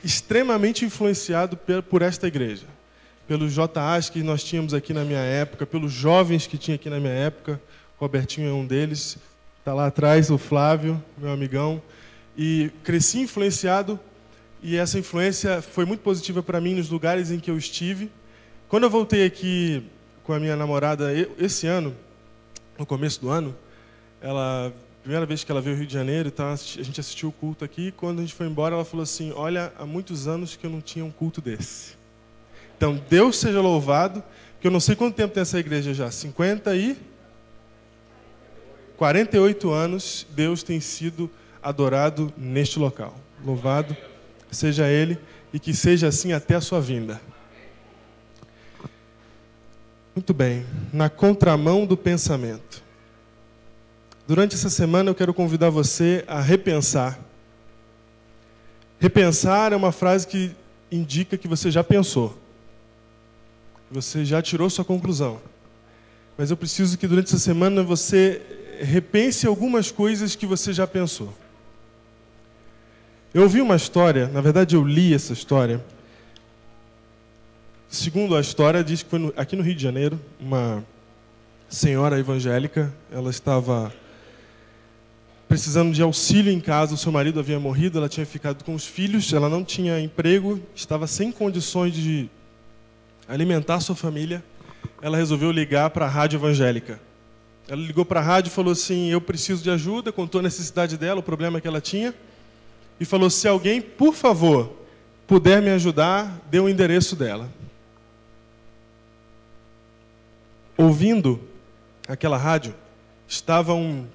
extremamente influenciado por esta igreja, pelos JAs que nós tínhamos aqui na minha época, pelos jovens que tinha aqui na minha época. O Robertinho é um deles, está lá atrás, o Flávio, meu amigão. E cresci influenciado, e essa influência foi muito positiva para mim nos lugares em que eu estive. Quando eu voltei aqui com a minha namorada esse ano, no começo do ano, primeira vez que ela veio ao Rio de Janeiro, então a gente assistiu o culto aqui. Quando a gente foi embora, ela falou assim: olha, há muitos anos que eu não tinha um culto desse. Então, Deus seja louvado, que eu não sei quanto tempo tem essa igreja já, 48 anos, Deus tem sido adorado neste local. Louvado seja Ele, e que seja assim até a sua vinda. Muito bem, na contramão do pensamento. Durante essa semana eu quero convidar você a repensar. Repensar é uma frase que indica que você já pensou. Você já tirou sua conclusão. Mas eu preciso que durante essa semana você repense algumas coisas que você já pensou. Eu ouvi uma história, na verdade eu li essa história. Segundo a história, diz que foi aqui no Rio de Janeiro, uma senhora evangélica, ela estava precisando de auxílio em casa, o seu marido havia morrido, ela tinha ficado com os filhos, ela não tinha emprego, estava sem condições de alimentar sua família. Ela resolveu ligar para a rádio evangélica. Ela ligou para a rádio e falou assim: eu preciso de ajuda, contou a necessidade dela, o problema que ela tinha, e falou: se alguém, por favor, puder me ajudar, dê o endereço dela. Ouvindo aquela rádio, estava um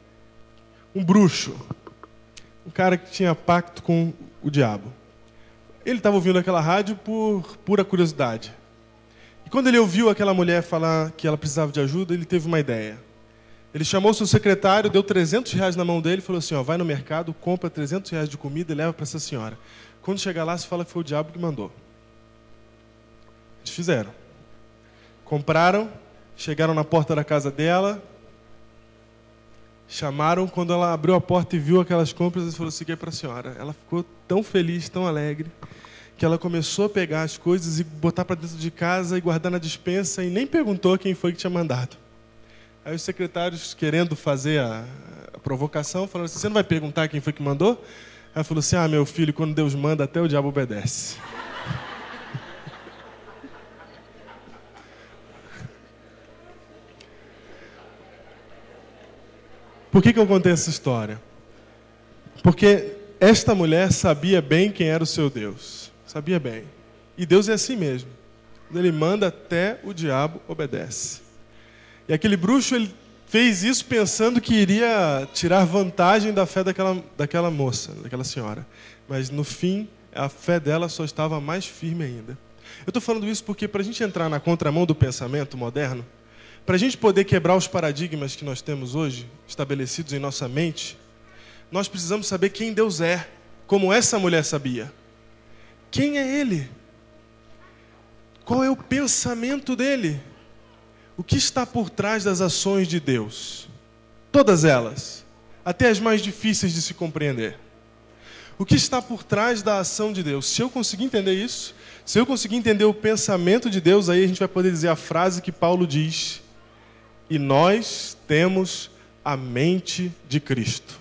bruxo, um cara que tinha pacto com o diabo. Ele estava ouvindo aquela rádio por pura curiosidade. E quando ele ouviu aquela mulher falar que ela precisava de ajuda, ele teve uma ideia. Ele chamou seu secretário, deu R$300 na mão dele e falou assim: ó, vai no mercado, compra R$300 de comida e leva para essa senhora. Quando chegar lá, se fala que foi o diabo que mandou. Eles fizeram. Compraram, chegaram na porta da casa dela, chamaram. Quando ela abriu a porta e viu aquelas compras, ele falou assim: que é para a senhora. Ela ficou tão feliz, tão alegre, que ela começou a pegar as coisas e botar para dentro de casa e guardar na despensa, e nem perguntou quem foi que tinha mandado. Aí os secretários, querendo fazer a provocação, falaram assim: você não vai perguntar quem foi que mandou? Ela falou assim: ah, meu filho, quando Deus manda, até o diabo obedece. Por que eu contei essa história? Porque esta mulher sabia bem quem era o seu Deus. Sabia bem. E Deus é assim mesmo. Quando Ele manda, até o diabo obedece. E aquele bruxo, ele fez isso pensando que iria tirar vantagem da fé daquela moça, daquela senhora. Mas no fim, a fé dela só estava mais firme ainda. Eu estou falando isso porque, para a gente entrar na contramão do pensamento moderno, para a gente poder quebrar os paradigmas que nós temos hoje, estabelecidos em nossa mente, nós precisamos saber quem Deus é, como essa mulher sabia. Quem é Ele? Qual é o pensamento dEle? O que está por trás das ações de Deus? Todas elas, até as mais difíceis de se compreender. O que está por trás da ação de Deus? Se eu conseguir entender isso, se eu conseguir entender o pensamento de Deus, aí a gente vai poder dizer a frase que Paulo diz: e nós temos a mente de Cristo.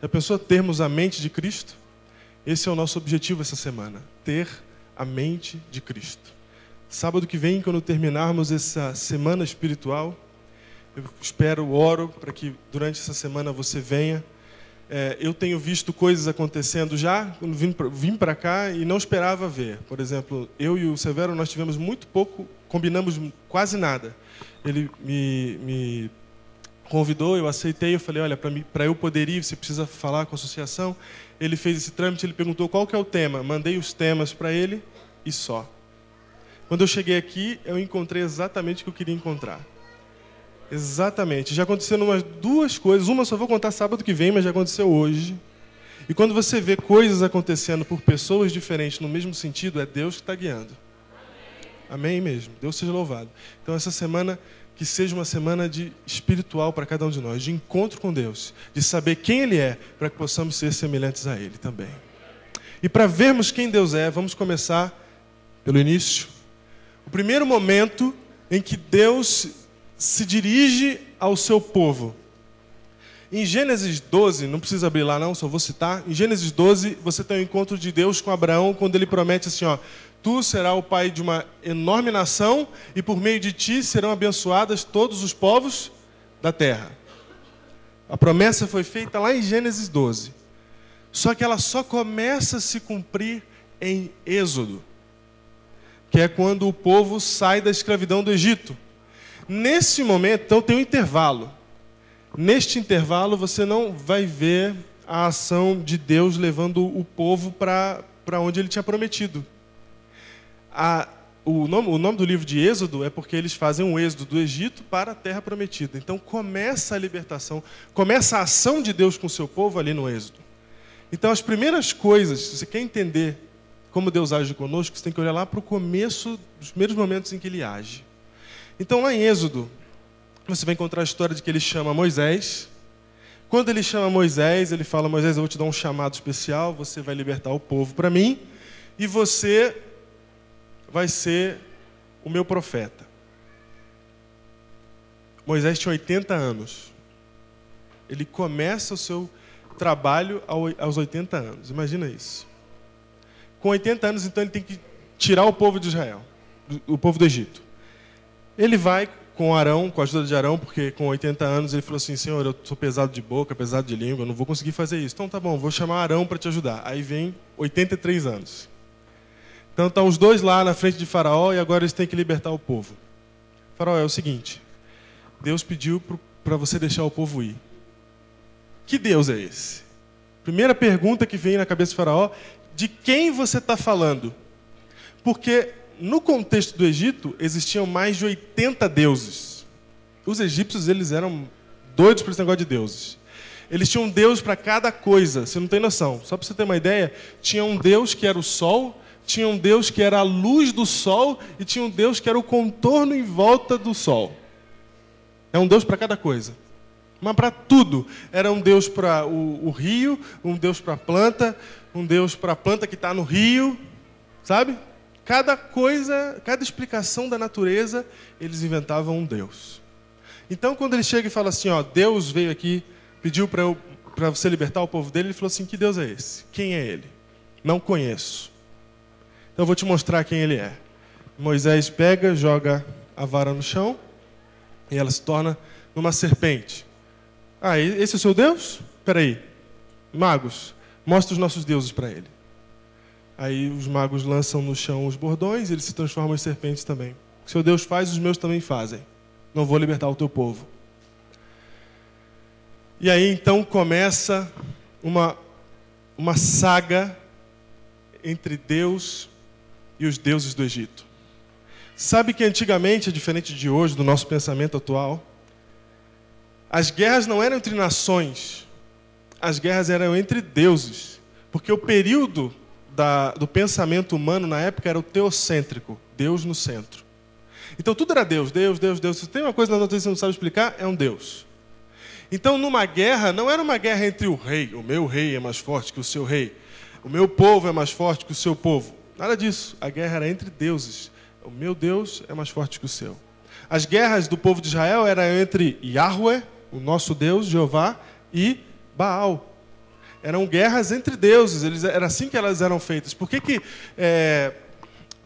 Já pensou termos a mente de Cristo? Esse é o nosso objetivo essa semana, ter a mente de Cristo. Sábado que vem, quando terminarmos essa semana espiritual, eu espero, oro, para que durante essa semana você venha. Eu tenho visto coisas acontecendo já, quando vim para cá e não esperava ver. Por exemplo, eu e o Severo, nós tivemos muito pouco, combinamos quase nada. Ele me convidou, eu aceitei, eu falei: olha, para eu poder ir, você precisa falar com a associação. Ele fez esse trâmite, ele perguntou qual que é o tema. Mandei os temas para ele e só. Quando eu cheguei aqui, eu encontrei exatamente o que eu queria encontrar. Exatamente. Já aconteceram umas duas coisas. Uma eu só vou contar sábado que vem, mas já aconteceu hoje. E quando você vê coisas acontecendo por pessoas diferentes no mesmo sentido, é Deus que está guiando. Amém mesmo. Deus seja louvado. Então, essa semana, que seja uma semana de espiritual para cada um de nós, de encontro com Deus, de saber quem Ele é, para que possamos ser semelhantes a Ele também. E para vermos quem Deus é, vamos começar pelo início. O primeiro momento em que Deus se dirige ao seu povo. Em Gênesis 12, não precisa abrir lá não, só vou citar. Em Gênesis 12, você tem o encontro de Deus com Abraão, quando ele promete assim, ó, tu serás o pai de uma enorme nação, e por meio de ti serão abençoadas todos os povos da terra. A promessa foi feita lá em Gênesis 12. Só que ela só começa a se cumprir em Êxodo, que é quando o povo sai da escravidão do Egito. Nesse momento, então, tem um intervalo. Neste intervalo, você não vai ver a ação de Deus levando o povo para onde ele tinha prometido. O nome do livro de Êxodo é porque eles fazem um êxodo do Egito para a terra prometida. Então começa a libertação, começa a ação de Deus com o seu povo ali no Êxodo. Então as primeiras coisas, se você quer entender como Deus age conosco, você tem que olhar lá para o começo, dos primeiros momentos em que ele age. Então lá em Êxodo, você vai encontrar a história de que ele chama Moisés. Quando ele chama Moisés, ele fala, Moisés, eu vou te dar um chamado especial, você vai libertar o povo para mim, e você vai ser o meu profeta. Moisés tinha 80 anos. Ele começa o seu trabalho aos 80 anos. Imagina isso. Com 80 anos, então, ele tem que tirar o povo de Israel, o povo do Egito. Ele vai com Arão, com a ajuda de Arão, porque com 80 anos ele falou assim, Senhor, eu sou pesado de boca, pesado de língua, eu não vou conseguir fazer isso. Então tá bom, vou chamar Arão para te ajudar. Aí vem 83 anos. Então estão os dois lá na frente de Faraó e agora eles têm que libertar o povo. Faraó, é o seguinte, Deus pediu para você deixar o povo ir. Que Deus é esse? Primeira pergunta que vem na cabeça de Faraó, de quem você está falando? Porque no contexto do Egito, existiam mais de 80 deuses. Os egípcios, eles eram doidos por esse negócio de deuses. Eles tinham um deus para cada coisa, você não tem noção. Só para você ter uma ideia, tinha um deus que era o sol, tinha um deus que era a luz do sol, e tinha um deus que era o contorno em volta do sol. É um deus para cada coisa. Mas para tudo. Era um deus para o rio, um deus para a planta, um deus para a planta que está no rio, sabe? Cada coisa, cada explicação da natureza, eles inventavam um Deus. Então, quando ele chega e fala assim, ó, Deus veio aqui, pediu para você libertar o povo dele, ele falou assim, que Deus é esse? Quem é ele? Não conheço. Então, eu vou te mostrar quem ele é. Moisés pega, joga a vara no chão, e ela se torna uma serpente. Ah, esse é o seu Deus? Espera aí. Magos, mostra os nossos deuses para ele. Aí os magos lançam no chão os bordões e eles se transformam em serpentes também. O que seu Deus faz, os meus também fazem. Não vou libertar o teu povo. E aí então começa uma saga entre Deus e os deuses do Egito. Sabe que antigamente, diferente de hoje, do nosso pensamento atual, as guerras não eram entre nações, as guerras eram entre deuses. Porque o período do pensamento humano na época era o teocêntrico, Deus no centro. Então tudo era Deus, Deus, Deus, Deus. Se tem uma coisa na natureza que você não sabe explicar, é um Deus. Então numa guerra, não era uma guerra entre o rei, o meu rei é mais forte que o seu rei, o meu povo é mais forte que o seu povo. Nada disso, a guerra era entre deuses. O meu Deus é mais forte que o seu. As guerras do povo de Israel eram entre Yahweh, o nosso Deus, Jeová, e Baal. Eram guerras entre deuses, era assim que elas eram feitas. Por que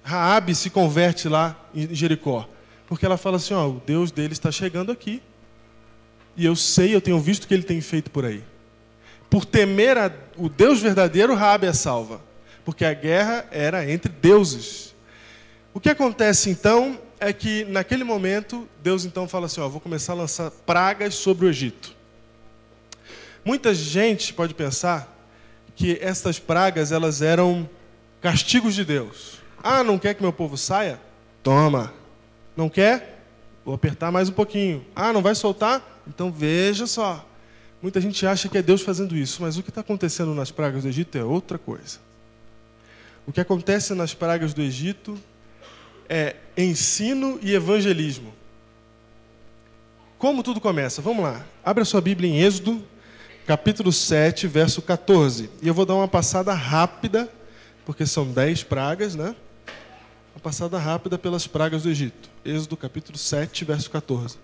Raabe se converte lá em Jericó? Porque ela fala assim, ó, o Deus dele está chegando aqui. E eu sei, eu tenho visto o que ele tem feito por aí. Por temer o Deus verdadeiro, Raabe é salva. Porque a guerra era entre deuses. O que acontece então é que naquele momento, Deus então fala assim, ó, vou começar a lançar pragas sobre o Egito. Muita gente pode pensar que essas pragas elas eram castigos de Deus. Ah, não quer que meu povo saia? Toma. Não quer? Vou apertar mais um pouquinho. Ah, não vai soltar? Então veja só. Muita gente acha que é Deus fazendo isso, mas o que está acontecendo nas pragas do Egito é outra coisa. O que acontece nas pragas do Egito é ensino e evangelismo. Como tudo começa? Vamos lá. Abra a sua Bíblia em Êxodo, capítulo 7, verso 14. E eu vou dar uma passada rápida porque são 10 pragas, né? Uma passada rápida pelas pragas do Egito. Êxodo capítulo 7, verso 14.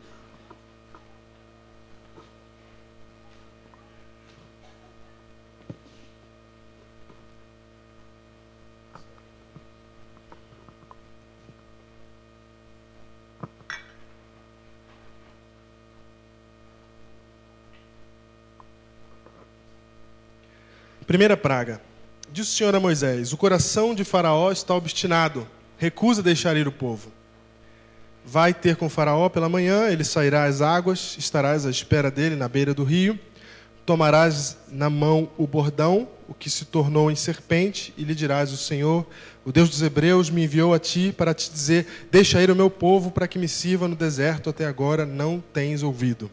Primeira praga. Disse o Senhor a Moisés: o coração de Faraó está obstinado, recusa deixar ir o povo. Vai ter com Faraó pela manhã, ele sairá às águas, estarás à espera dele na beira do rio, tomarás na mão o bordão, o que se tornou em serpente, e lhe dirás: o Senhor, o Deus dos Hebreus, me enviou a ti para te dizer: deixa ir o meu povo para que me sirva no deserto, até agora não tens ouvido.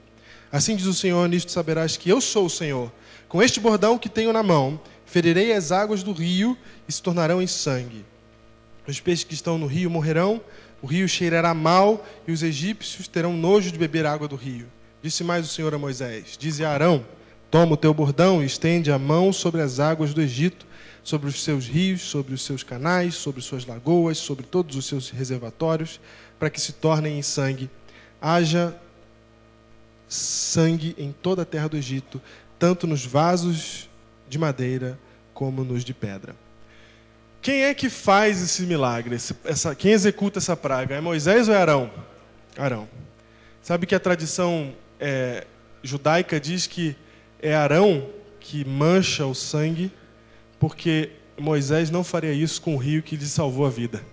Assim diz o Senhor: nisto saberás que eu sou o Senhor. Com este bordão que tenho na mão, ferirei as águas do rio e se tornarão em sangue. Os peixes que estão no rio morrerão, o rio cheirará mal e os egípcios terão nojo de beber água do rio. Disse mais o Senhor a Moisés: dize a Arão: toma o teu bordão e estende a mão sobre as águas do Egito, sobre os seus rios, sobre os seus canais, sobre suas lagoas, sobre todos os seus reservatórios, para que se tornem em sangue. Haja sangue em toda a terra do Egito, tanto nos vasos de madeira como nos de pedra. Quem é que faz esse milagre? Quem executa essa praga? É Moisés ou é Arão? Arão. Sabe que a tradição judaica diz que é Arão que mancha o sangue, porque Moisés não faria isso com o rio que lhe salvou a vida.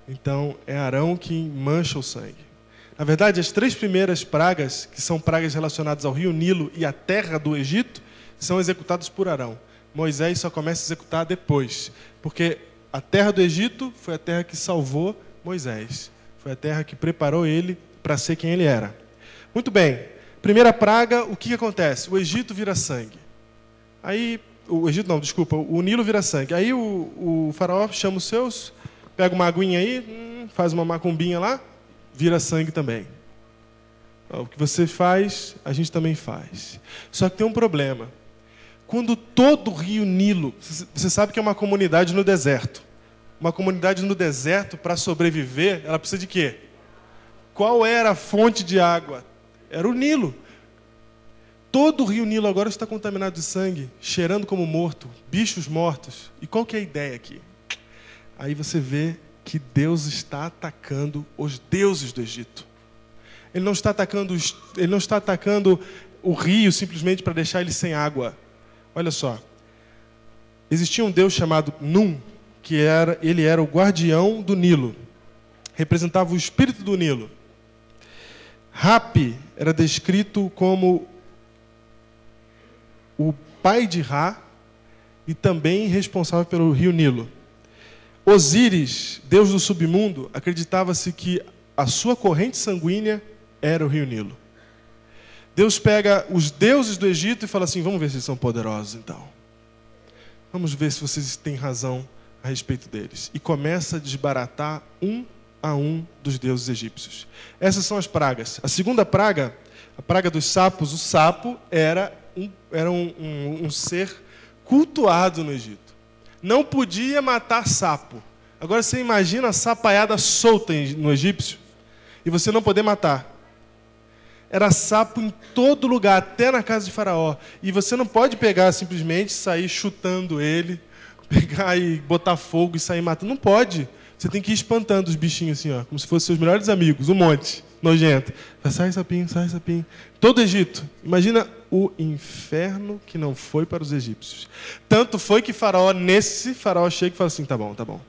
Então, é Arão que mancha o sangue. Na verdade, as 3 primeiras pragas, que são pragas relacionadas ao rio Nilo e à terra do Egito, são executadas por Arão. Moisés só começa a executar depois, porque a terra do Egito foi a terra que salvou Moisés. Foi a terra que preparou ele para ser quem ele era. Muito bem. Primeira praga, o que acontece? O Egito vira sangue. Aí, o Nilo vira sangue. Aí o faraó chama os seus, pega uma aguinha aí, faz uma macumbinha lá, vira sangue também. O que você faz, a gente também faz. Só que tem um problema. Quando todo o rio Nilo, você sabe que é uma comunidade no deserto. Uma comunidade no deserto, para sobreviver, ela precisa de quê? Qual era a fonte de água? Era o Nilo. Todo o rio Nilo agora está contaminado de sangue, cheirando como morto, bichos mortos. E qual que é a ideia aqui? Aí você vê que Deus está atacando os deuses do Egito. Ele não está atacando o rio simplesmente para deixar ele sem água. Olha só. Existia um Deus chamado Num, ele era o guardião do Nilo. Representava o espírito do Nilo. Rapi era descrito como o pai de Ra e também responsável pelo rio Nilo. Osíris, deus do submundo, acreditava-se que a sua corrente sanguínea era o rio Nilo. Deus pega os deuses do Egito e fala assim: vamos ver se eles são poderosos então. Vamos ver se vocês têm razão a respeito deles. E começa a desbaratar um a um dos deuses egípcios. Essas são as pragas. A segunda praga, a praga dos sapos. O sapo era um ser cultuado no Egito. Não podia matar sapo. Agora você imagina a sapaiada solta no egípcio e você não poder matar. Era sapo em todo lugar, até na casa de Faraó. E você não pode pegar simplesmente, sair chutando ele, pegar e botar fogo e sair matando. Não pode. Você tem que ir espantando os bichinhos assim, ó, como se fossem seus melhores amigos, um monte, nojento. Sai sapinho, sai sapinho. Todo o Egito. Imagina o inferno que não foi para os egípcios. Tanto foi que Faraó chega e fala assim: tá bom.